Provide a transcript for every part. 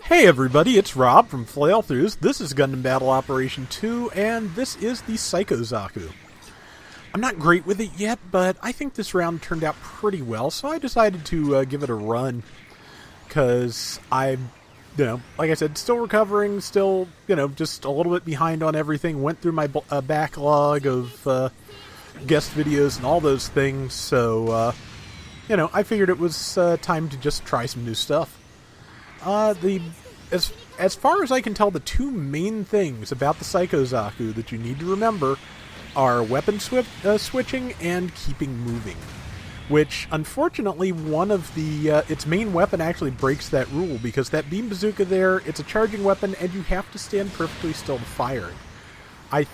Hey everybody, it's Rob from Flailthroughs. This is Gundam Battle Operation 2, and this is the Psycho Zaku. I'm not great with it yet, but I think this round turned out pretty well, so I decided to give it a run. Because I'm, like I said, still recovering, still, just a little bit behind on everything. Went through my backlog of guest videos and all those things, so, I figured it was time to just try some new stuff. As far as I can tell, the two main things about the Psycho Zaku that you need to remember are weapon switching and keeping moving. Which, unfortunately, one of the its main weapon actually breaks that rule, because that beam bazooka there, it's a charging weapon, and you have to stand perfectly still to fire it. I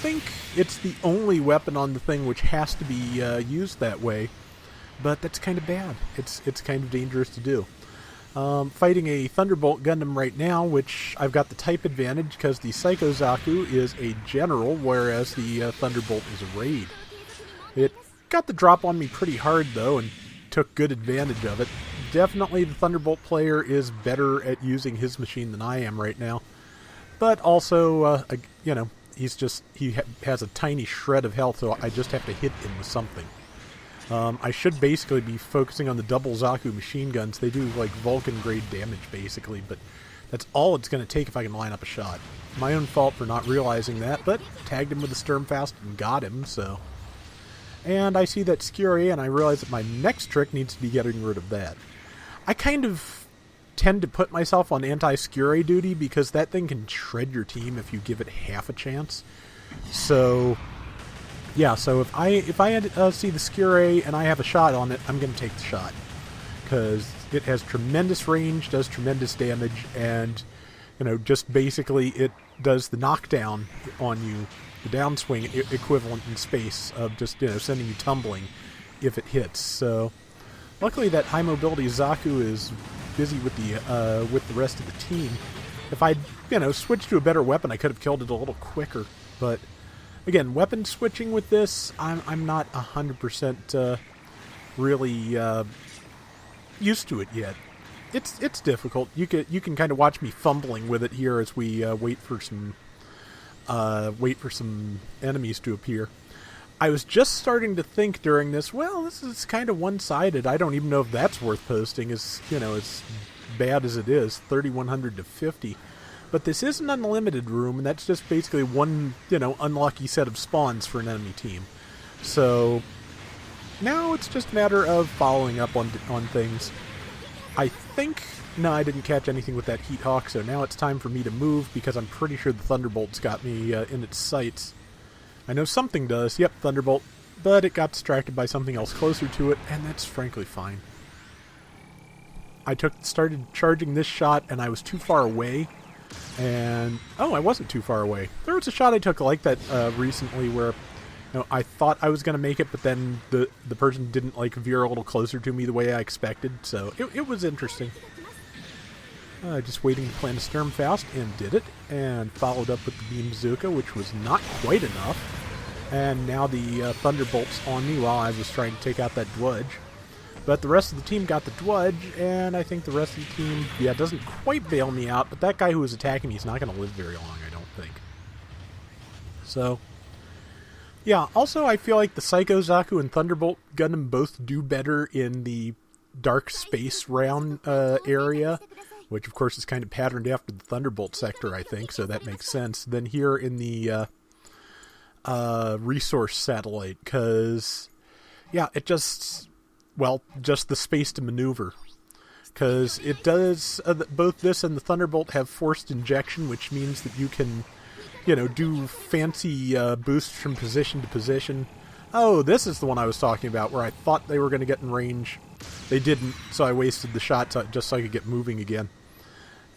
think it's the only weapon on the thing which has to be used that way, but that's kind of bad. It's kind of dangerous to do. Fighting a Thunderbolt Gundam right now, which I've got the type advantage because the Psycho Zaku is a general, whereas the Thunderbolt is a raid. It got the drop on me pretty hard, though, and took good advantage of it. Definitely the Thunderbolt player is better at using his machine than I am right now. But also, he has a tiny shred of health, so I just have to hit him with something. I should basically be focusing on the double Zaku machine guns. They do, like, Vulcan-grade damage, basically, but that's all it's going to take if I can line up a shot. My own fault for not realizing that, but tagged him with the Sturmfast and got him, so. And I see that Skure, and I realize that my next trick needs to be getting rid of that. I kind of tend to put myself on anti-Skure duty, because that thing can shred your team if you give it half a chance. So yeah, so if I see the Skure and I have a shot on it, I'm going to take the shot. Because it has tremendous range, does tremendous damage, and, just basically it does the knockdown on you, the downswing equivalent in space of just, sending you tumbling if it hits. So, luckily that high mobility Zaku is busy with the rest of the team. If I'd, switched to a better weapon, I could have killed it a little quicker, but again, weapon switching with this, I'm not 100% really used to it yet. It's difficult. You can kind of watch me fumbling with it here as we wait for some enemies to appear. I was just starting to think during this, well, this is kind of one-sided. I don't even know if that's worth posting. As bad as it is, 3100 to 50. But this is an unlimited room, and that's just basically one, unlucky set of spawns for an enemy team. So now it's just a matter of following up on things. I think, no, I didn't catch anything with that Heat Hawk, so now it's time for me to move, because I'm pretty sure the Thunderbolt's got me in its sights. I know something does, yep, Thunderbolt, but it got distracted by something else closer to it, and that's frankly fine. I started charging this shot, and I was too far away. And, I wasn't too far away. There was a shot I took like that recently where, I thought I was going to make it, but then the person didn't, veer a little closer to me the way I expected, so it was interesting. Just waiting to plant a Sturmfast, and did it, and followed up with the Beam Bazooka, which was not quite enough. And now the Thunderbolt's on me while I was trying to take out that Dwudge. But the rest of the team got the Dwudge, and I think the rest of the team, doesn't quite bail me out, but that guy who was attacking me is not going to live very long, I don't think. So, yeah, also I feel like the Psycho Zaku and Thunderbolt Gundam both do better in the dark space round area, which of course is kind of patterned after the Thunderbolt sector, I think, so that makes sense, than here in the resource satellite, because, yeah, it just the space to maneuver. Because it does, both this and the Thunderbolt have forced injection, which means that you can, do fancy boosts from position to position. Oh, this is the one I was talking about, where I thought they were going to get in range. They didn't, so I wasted the shot just so I could get moving again.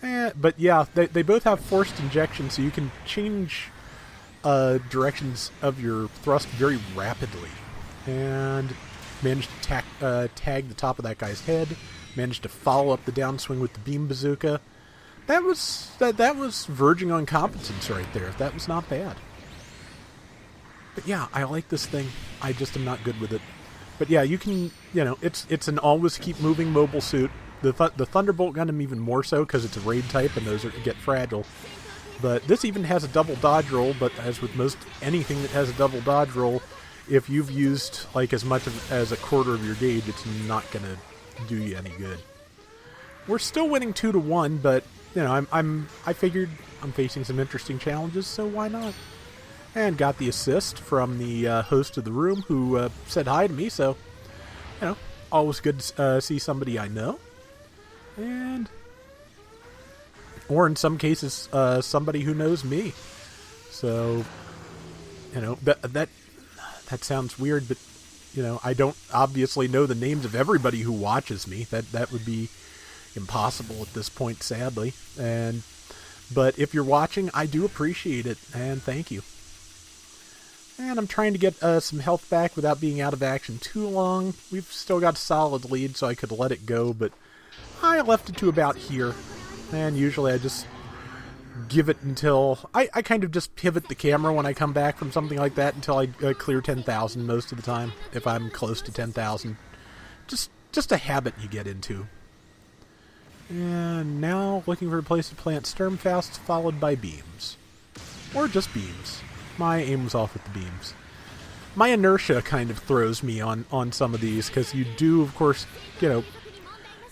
But yeah, they both have forced injection, so you can change directions of your thrust very rapidly. And managed to tag the top of that guy's head, managed to follow up the downswing with the Beam Bazooka. That was verging on competence right there. That was not bad. But yeah, I like this thing. I just am not good with it. But yeah, you can, it's an always keep moving mobile suit. the Thunderbolt Gundam even more so because it's a raid type and those get fragile. But this even has a double dodge roll, but as with most anything that has a double dodge roll, if you've used like as much as a quarter of your gauge, it's not going to do you any good. We're still winning 2-1, but you know, I figured I'm facing some interesting challenges, so why not? And got the assist from the host of the room who said hi to me, so you know, always good to see somebody I know. And or in some cases, somebody who knows me. So, you know, that sounds weird, but you know, I don't obviously know the names of everybody who watches me. That would be impossible at this point, sadly. But if you're watching, I do appreciate it, and thank you. And I'm trying to get some health back without being out of action too long. We've still got a solid lead, so I could let it go, but I left it to about here. And usually I just give it until... I kind of just pivot the camera when I come back from something like that until I clear 10,000 most of the time, if I'm close to 10,000. Just a habit you get into. And now looking for a place to plant Sturmfasts, followed by beams. Or just beams. My aim was off with the beams. My inertia kind of throws me on some of these, because you do, of course, you know...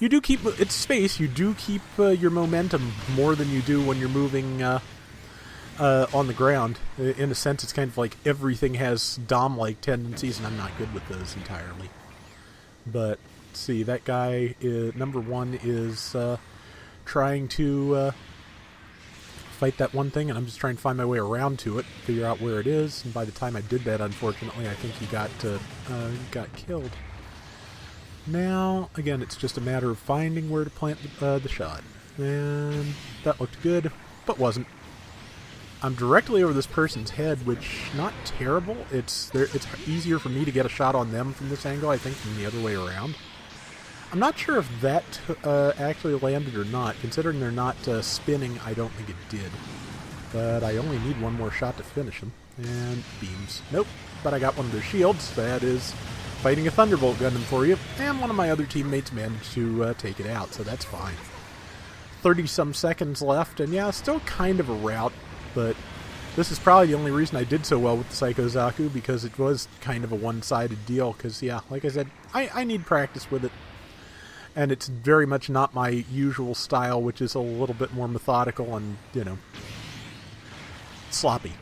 You do keep... It's space. You do keep your momentum more than you do when you're moving on the ground. In a sense, it's kind of like everything has Dom-like tendencies, and I'm not good with those entirely. But, let's see, that guy, number one, is trying to fight that one thing, and I'm just trying to find my way around to it, figure out where it is, and by the time I did that, unfortunately, I think he got killed. Now, again, it's just a matter of finding where to plant the shot. And that looked good, but wasn't. I'm directly over this person's head, which, not terrible. It's easier for me to get a shot on them from this angle, I think, than the other way around. I'm not sure if that actually landed or not. Considering they're not spinning, I don't think it did. But I only need one more shot to finish them. And beams. Nope, but I got one of their shields. That is... fighting a Thunderbolt Gundam for you, and one of my other teammates managed to take it out, so that's fine. 30-some seconds left, and yeah, still kind of a rout, but this is probably the only reason I did so well with the Psycho Zaku, because it was kind of a one-sided deal, because, yeah, like I said, I need practice with it, and it's very much not my usual style, which is a little bit more methodical and, you know, sloppy.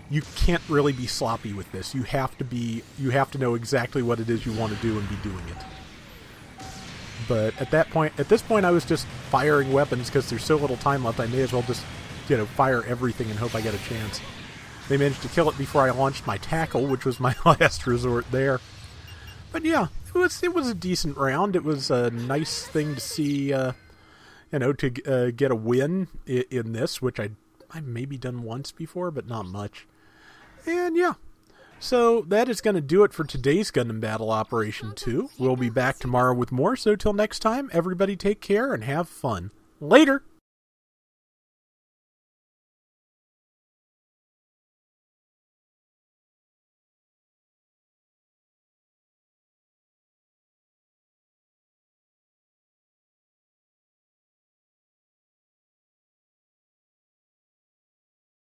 You can't really be sloppy with this. You have to know exactly what it is you want to do and be doing it. But at this point, I was just firing weapons because there's so little time left. I may as well just, you know, fire everything and hope I get a chance. They managed to kill it before I launched my tackle, which was my last resort there. But yeah, it was a decent round. It was a nice thing to see, you know, to get a win in this, which I've maybe done once before, but not much. And yeah, so that is going to do it for today's Gundam Battle Operation 2. We'll be back tomorrow with more, so till next time, everybody take care and have fun. Later!